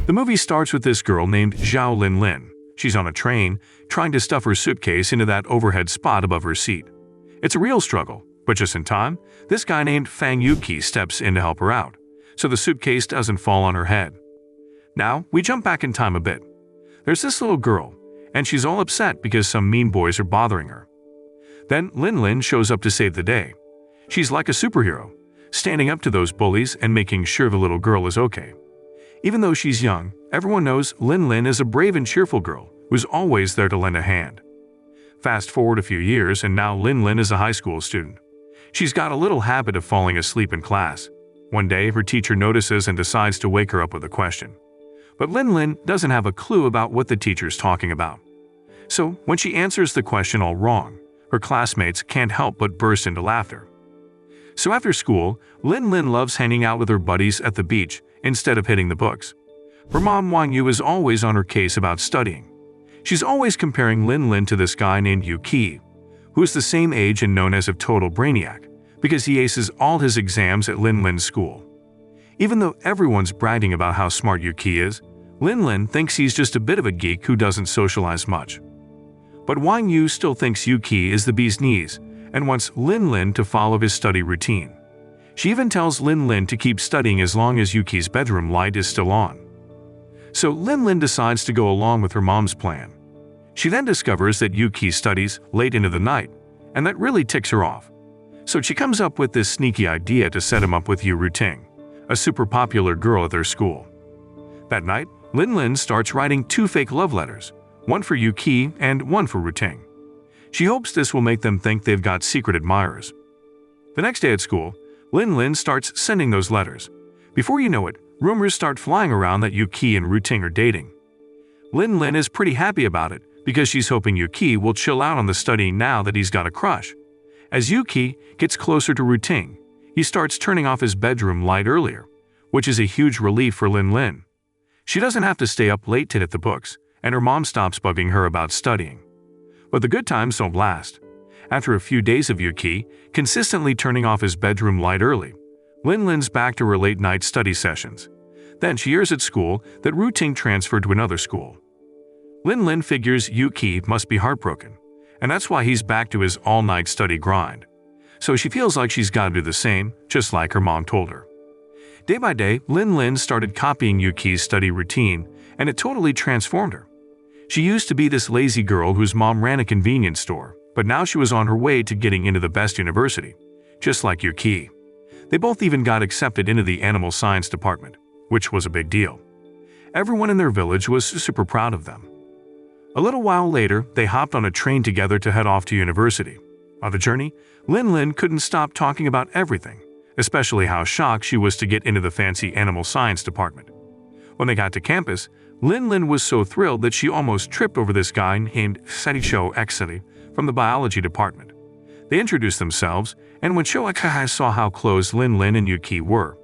The movie starts with this girl named Zhao Linlin. She's on a train, trying to stuff her suitcase into that overhead spot above her seat. It's a real struggle, but just in time, this guy named Fang Yuki steps in to help her out, so the suitcase doesn't fall on her head. Now, we jump back in time a bit. There's this little girl, and she's all upset because some mean boys are bothering her. Then Linlin shows up to save the day. She's like a superhero, standing up to those bullies and making sure the little girl is okay. Even though she's young, everyone knows Linlin is a brave and cheerful girl who's always there to lend a hand. Fast forward a few years, and now Linlin is a high school student. She's got a little habit of falling asleep in class. One day, her teacher notices and decides to wake her up with a question. But Linlin doesn't have a clue about what the teacher's talking about. So, when she answers the question all wrong, her classmates can't help but burst into laughter. So after school, Linlin loves hanging out with her buddies at the beach instead of hitting the books. Her mom Wang Yu is always on her case about studying. She's always comparing Linlin to this guy named Yuki, who is the same age and known as a total brainiac, because he aces all his exams at Linlin's school. Even though everyone's bragging about how smart Yuki is, Linlin thinks he's just a bit of a geek who doesn't socialize much. But Wang Yu still thinks Yuki is the bee's knees and wants Linlin to follow his study routine. She even tells Linlin to keep studying as long as Yuki's bedroom light is still on. So Linlin decides to go along with her mom's plan. She then discovers that Yuki studies late into the night, and that really ticks her off. So she comes up with this sneaky idea to set him up with Yu Ruting, a super popular girl at their school. That night, Linlin starts writing 2 fake love letters, one for Yuki and one for Ruting. She hopes this will make them think they've got secret admirers. The next day at school, Linlin starts sending those letters. Before you know it, rumors start flying around that Yuki and Ruting are dating. Linlin is pretty happy about it because she's hoping Yuki will chill out on the studying now that he's got a crush. As Yuki gets closer to Ruting, he starts turning off his bedroom light earlier, which is a huge relief for Linlin. She doesn't have to stay up late to hit the books, and her mom stops bugging her about studying. But the good times don't last. After a few days of Yuki consistently turning off his bedroom light early, Linlin's back to her late-night study sessions. Then she hears at school that Ruting transferred to another school. Linlin figures Yuki must be heartbroken, and that's why he's back to his all-night study grind. So she feels like she's got to do the same, just like her mom told her. Day by day, Linlin started copying Yuki's study routine, and it totally transformed her. She used to be this lazy girl whose mom ran a convenience store, but now she was on her way to getting into the best university, just like Yuki. They both even got accepted into the animal science department, which was a big deal. Everyone in their village was super proud of them. A little while later, they hopped on a train together to head off to university. On the journey, Linlin couldn't stop talking about everything, especially how shocked she was to get into the fancy animal science department. When they got to campus, Linlin was so thrilled that she almost tripped over this guy named Sho Exeli from the biology department. They introduced themselves, and when Sho Exeli saw how close Linlin and Yuki were,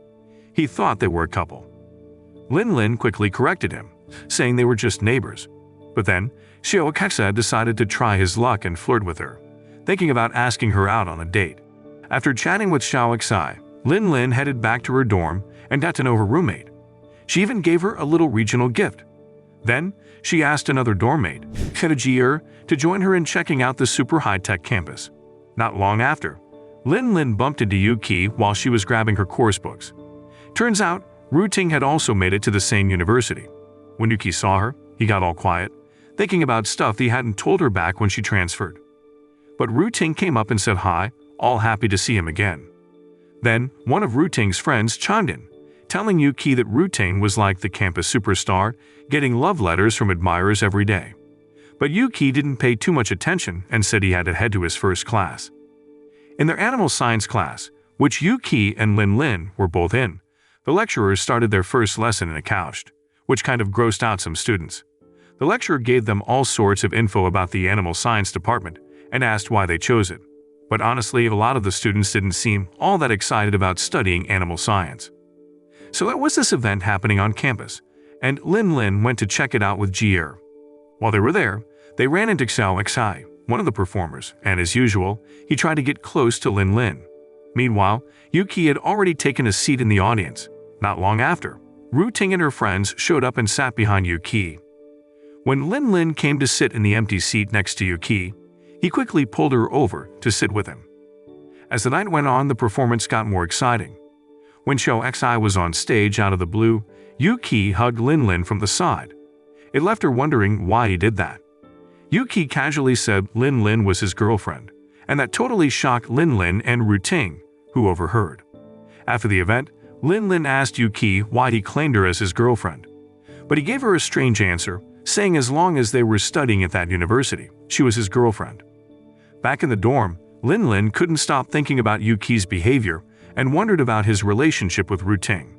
he thought they were a couple. Linlin quickly corrected him, saying they were just neighbors. But then, Sho Exeli decided to try his luck and flirt with her, thinking about asking her out on a date. After chatting with Sho Exeli, Linlin headed back to her dorm and got to know her roommate. She even gave her a little regional gift. Then, she asked another dorm mate, Kdrama, to join her in checking out the super high-tech campus. Not long after, Linlin bumped into Yuki while she was grabbing her course books. Turns out, Ruting had also made it to the same university. When Yuki saw her, he got all quiet, thinking about stuff he hadn't told her back when she transferred. But Ruting came up and said hi, all happy to see him again. Then, one of Ruting's friends chimed in, telling Yuki that Ruting was like the campus superstar, getting love letters from admirers every day. But Yuki didn't pay too much attention and said he had to head to his first class. In their animal science class, which Yuki and Linlin were both in, the lecturers started their first lesson in a couch, which kind of grossed out some students. The lecturer gave them all sorts of info about the animal science department and asked why they chose it. But honestly, a lot of the students didn't seem all that excited about studying animal science. So there was this event happening on campus, and Linlin went to check it out with Jr. While they were there, they ran into Xiao Xai, one of the performers, and as usual, he tried to get close to Linlin. Meanwhile, Yuki had already taken a seat in the audience. Not long after, Ru Ting and her friends showed up and sat behind Yuki. When Lin Lin came to sit in the empty seat next to Yuki, he quickly pulled her over to sit with him. As the night went on, the performance got more exciting. When Show XI was on stage out of the blue, Yuki hugged Lin Lin from the side. It left her wondering why he did that. Yuki casually said Lin Lin was his girlfriend, and that totally shocked Lin Lin and Ru Ting, who overheard. After the event, Lin Lin asked Yuki why he claimed her as his girlfriend. But he gave her a strange answer, saying as long as they were studying at that university, she was his girlfriend. Back in the dorm, Lin Lin couldn't stop thinking about Yuki's behavior and wondered about his relationship with Ru Ting.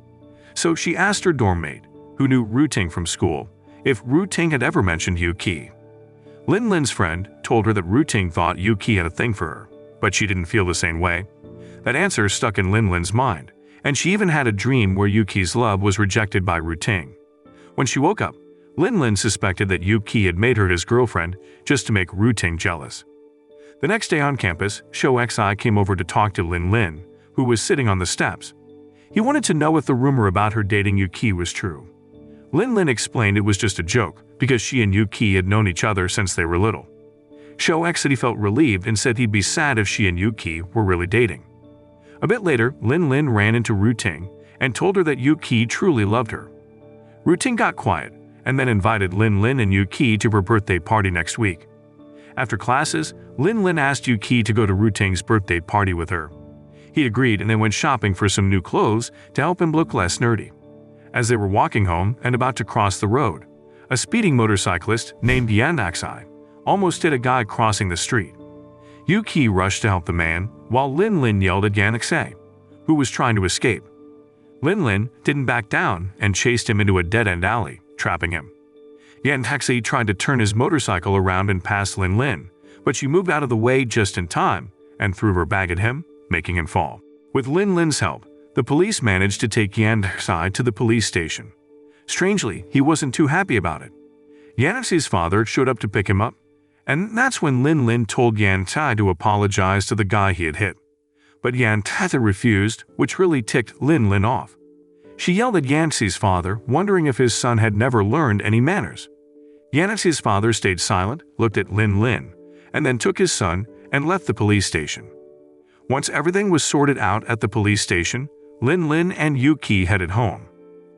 So she asked her dorm mate, who knew Ru Ting from school, if Ru Ting had ever mentioned Yuki. Lin Lin's friend told her that Ru Ting thought Yuki had a thing for her, but she didn't feel the same way. That answer stuck in Lin Lin's mind, and she even had a dream where Yuki's love was rejected by Ru Ting. When she woke up, Lin Lin suspected that Yuki had made her his girlfriend just to make Ru Ting jealous. The next day on campus, Show XI came over to talk to Lin Lin, who was sitting on the steps. He wanted to know if the rumor about her dating Yuki was true. Lin Lin explained it was just a joke because she and Yuki had known each other since they were little. Show X said he felt relieved and said he'd be sad if she and Yuki were really dating. A bit later, Lin Lin ran into Ru Ting and told her that Yuki truly loved her. Ru Ting got quiet and then invited Lin Lin and Yuki to her birthday party next week. After classes, Lin Lin asked Yuki to go to Ru Ting's birthday party with her. He agreed and they went shopping for some new clothes to help him look less nerdy. As they were walking home and about to cross the road, a speeding motorcyclist named Yandaxai almost hit a guy crossing the street. Yuki rushed to help the man, while Lin Lin yelled at Yandaxai, who was trying to escape. Lin Lin didn't back down and chased him into a dead-end alley, trapping him. Yandaxai tried to turn his motorcycle around and pass Lin Lin, but she moved out of the way just in time and threw her bag at him, making him fall. With Lin Lin's help, the police managed to take Yandaxai to the police station. Strangely, he wasn't too happy about it. Yandaxai's father showed up to pick him up, and that's when Lin Lin told Yandaxai to apologize to the guy he had hit. But Yandaxai refused, which really ticked Lin Lin off. She yelled at Yandaxai's father, wondering if his son had never learned any manners. Yandaxai's father stayed silent, looked at Lin Lin, and then took his son and left the police station. Once everything was sorted out at the police station, Lin Lin and Yuki headed home.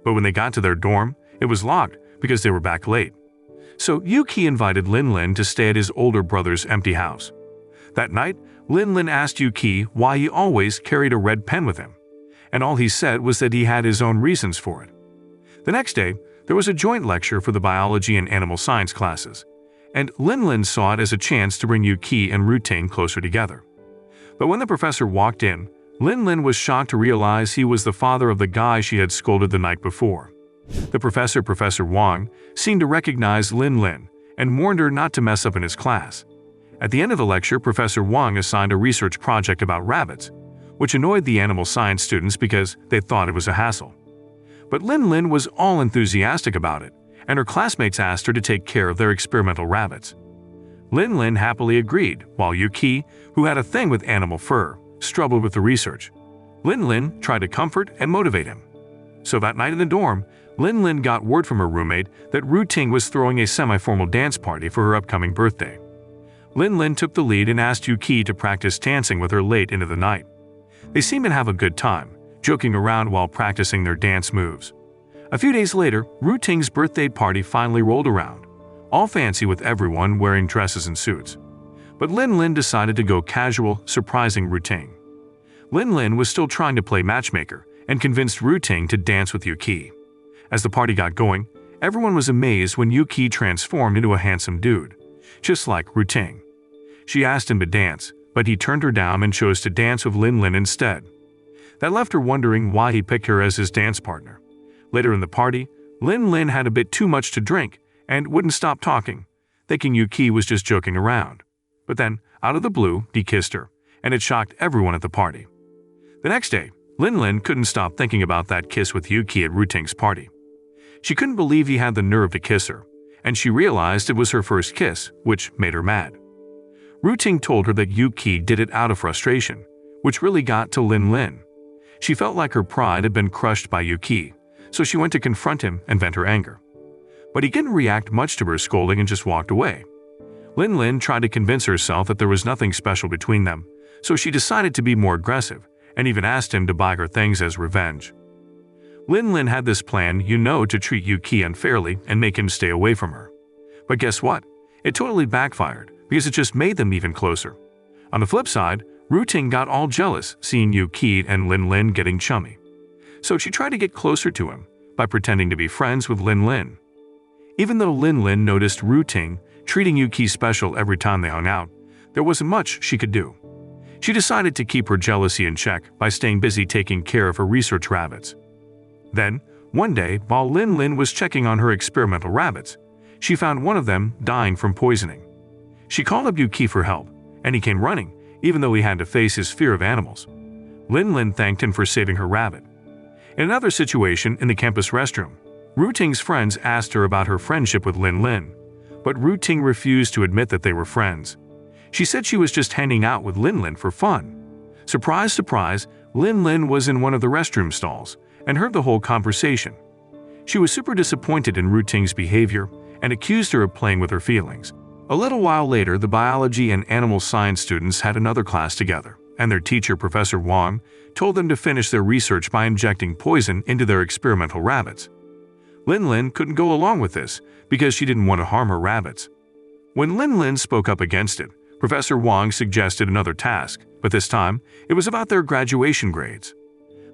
But when they got to their dorm, it was locked because they were back late. So Yuki invited Lin Lin to stay at his older brother's empty house. That night, Lin Lin asked Yuki why he always carried a red pen with him, and all he said was that he had his own reasons for it. The next day, there was a joint lecture for the biology and animal science classes, and Lin Lin saw it as a chance to bring Yuki and Ru Ting closer together. But when the professor walked in, Lin Lin was shocked to realize he was the father of the guy she had scolded the night before. The professor, Professor Wang, seemed to recognize Lin Lin and warned her not to mess up in his class. At the end of the lecture, Professor Wang assigned a research project about rabbits, which annoyed the animal science students because they thought it was a hassle. But Lin Lin was all enthusiastic about it, and her classmates asked her to take care of their experimental rabbits. Lin Lin happily agreed, while Yuki, who had a thing with animal fur, struggled with the research. Lin Lin tried to comfort and motivate him. So that night in the dorm, Lin Lin got word from her roommate that Ru Ting was throwing a semi-formal dance party for her upcoming birthday. Lin Lin took the lead and asked Yuki to practice dancing with her late into the night. They seemed to have a good time, joking around while practicing their dance moves. A few days later, Ru Ting's birthday party finally rolled around, all fancy with everyone wearing dresses and suits. But Lin Lin decided to go casual, surprising Ru Ting. Lin Lin was still trying to play matchmaker and convinced Ru Ting to dance with Yuki. As the party got going, everyone was amazed when Yuki transformed into a handsome dude, just like Ru Ting. She asked him to dance, but he turned her down and chose to dance with Lin Lin instead. That left her wondering why he picked her as his dance partner. Later in the party, Lin Lin had a bit too much to drink and wouldn't stop talking, thinking Yuki was just joking around. But then, out of the blue, he kissed her, and it shocked everyone at the party. The next day, Lin Lin couldn't stop thinking about that kiss with Yuki at Ru Ting's party. She couldn't believe he had the nerve to kiss her, and she realized it was her first kiss, which made her mad. Ru Ting told her that Yuki did it out of frustration, which really got to Lin Lin. She felt like her pride had been crushed by Yuki, so she went to confront him and vent her anger. But he didn't react much to her scolding and just walked away. Lin tried to convince herself that there was nothing special between them, so she decided to be more aggressive and even asked him to buy her things as revenge. Lin had this plan, to treat Yuki unfairly and make him stay away from her. But guess what? It totally backfired because it just made them even closer. On the flip side, Ruting got all jealous seeing Yuki and Lin getting chummy. So she tried to get closer to him by pretending to be friends with Lin. Even though Lin noticed Ruting treating Yuki special every time they hung out, there wasn't much she could do. She decided to keep her jealousy in check by staying busy taking care of her research rabbits. Then, one day, while Lin was checking on her experimental rabbits, she found one of them dying from poisoning. She called up Yuki for help, and he came running, even though he had to face his fear of animals. Lin thanked him for saving her rabbit. In another situation in the campus restroom, Ruting's friends asked her about her friendship with Lin, but Ruting refused to admit that they were friends. She said she was just hanging out with Lin for fun. Surprise, surprise, Lin was in one of the restroom stalls and heard the whole conversation. She was super disappointed in Ruting's behavior and accused her of playing with her feelings. A little while later, the biology and animal science students had another class together, and their teacher, Professor Wang, told them to finish their research by injecting poison into their experimental rabbits. Lin couldn't go along with this because she didn't want to harm her rabbits. When Lin spoke up against it, Professor Wang suggested another task, but this time it was about their graduation grades.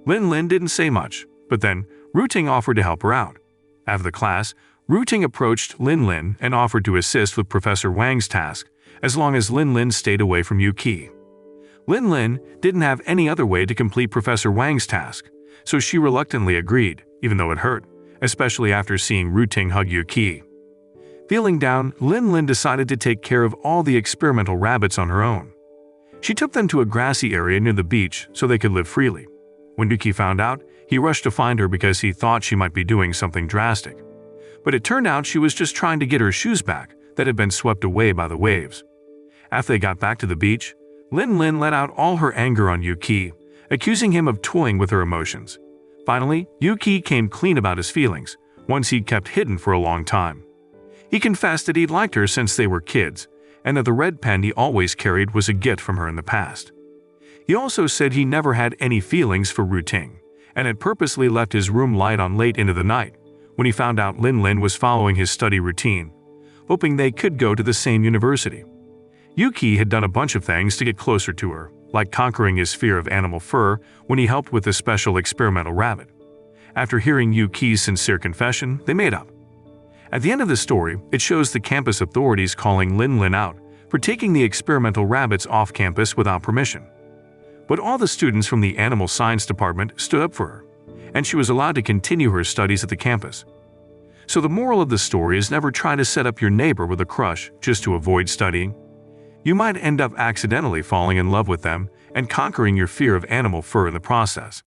Lin didn't say much, but then Ruting offered to help her out. After the class, Ruting approached Lin and offered to assist with Professor Wang's task as long as Lin stayed away from Yuki. Lin didn't have any other way to complete Professor Wang's task, so she reluctantly agreed, even though it hurt, especially after seeing Ruting hug Yuki. Feeling down, Lin decided to take care of all the experimental rabbits on her own. She took them to a grassy area near the beach so they could live freely. When Yuki found out, he rushed to find her because he thought she might be doing something drastic. But it turned out she was just trying to get her shoes back that had been swept away by the waves. After they got back to the beach, Lin let out all her anger on Yuki, accusing him of toying with her emotions. Finally, Yuki came clean about his feelings, ones he'd kept hidden for a long time. He confessed that he'd liked her since they were kids, and that the red pen he always carried was a gift from her in the past. He also said he never had any feelings for Ruting, and had purposely left his room light on late into the night when he found out Lin was following his study routine, hoping they could go to the same university. Yuki had done a bunch of things to get closer to her, like conquering his fear of animal fur when he helped with the special experimental rabbit. After hearing Yuki's sincere confession, they made up. At the end of the story, it shows the campus authorities calling Lin out for taking the experimental rabbits off campus without permission. But all the students from the animal science department stood up for her, and she was allowed to continue her studies at the campus. So the moral of the story is never try to set up your neighbor with a crush just to avoid studying. You might end up accidentally falling in love with them and conquering your fear of animal fur in the process.